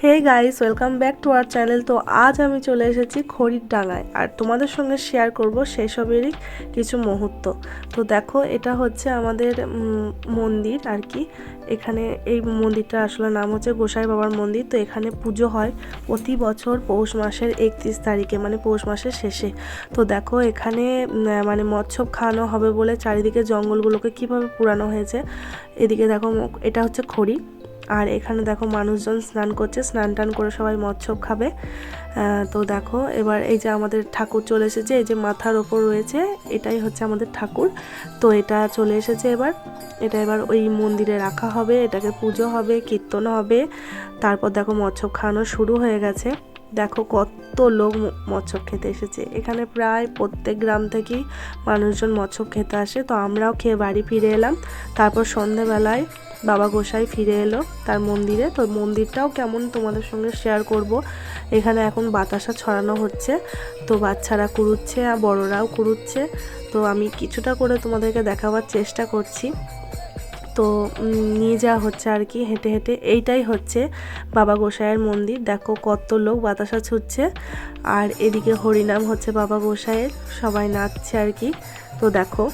Hey guys, welcome back to our channel. তো আজ আমি চলে এসেছি খড়ির ডাঙায় আর তোমাদের সঙ্গে শেয়ার করব সেই সবেরই কিছু মুহূর্ত। তো দেখো, এটা হচ্ছে আমাদের মন্দির আর কি। এখানে এই মন্দিরটা আসলে নাম হচ্ছে গোসাই বাবার মন্দির। তো এখানে পুজো হয় প্রতি বছর পৌষ মাসের 31 তারিখে, মানে পৌষ মাসের শেষে। তো দেখো এখানে মানে মৎস্য খাওয়ানো হবে বলে চারিদিকে জঙ্গলগুলোকে কিভাবে পুরানো হয়েছে। এদিকে দেখো, এটা হচ্ছে খড়ি। আর এখানে দেখো মানুষজন স্নান করছে, স্নান টান করে সবাই মৎস্য খাবে। তো দেখো এবার এই যে আমাদের ঠাকুর চলে এসেছে, এই যে মাথার ওপর রয়েছে এটাই হচ্ছে আমাদের ঠাকুর। তো এটা চলে এসেছে এটা এবার ওই মন্দিরে রাখা হবে, এটাকে পুজো হবে, কীর্তন হবে। তারপর দেখো মৎস্য খাওয়ানো শুরু হয়ে গেছে। দেখো কত লোক মৎস্য খেতে এসেছে। এখানে প্রায় প্রত্যেক গ্রাম থেকেই মানুষজন মৎস্য খেতে আসে। তো আমরাও খেয়ে বাড়ি ফিরে এলাম। তারপর সন্ধেবেলায় বাবা গোসাই ফিরে এলো তার মন্দিরে। তো মন্দিরটাও কেমন তোমাদের সঙ্গে শেয়ার করব। এখানে এখন বাতাসা ছড়ানো হচ্ছে, তো বাচ্চারা কুড়ুচ্ছে আর বড়রাও কুড়ুচ্ছে। তো আমি কিছুটা করে তোমাদেরকে দেখাবার চেষ্টা করছি। তো নিয়ে যাওয়া হচ্ছে আর কি হেঁটে হেঁটে। এইটাই হচ্ছে বাবা গোসাইয়ের মন্দির। দেখো কত লোক বাতাসা ছুটছে, আর এদিকে হরিনাম হচ্ছে বাবা গোসাইয়ের, সবাই নাচছে আর কি। তো দেখো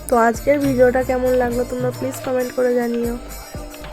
তো আজকের ভিডিওটা কেমন লাগলো তোমরা প্লিজ কমেন্ট করে জানিও।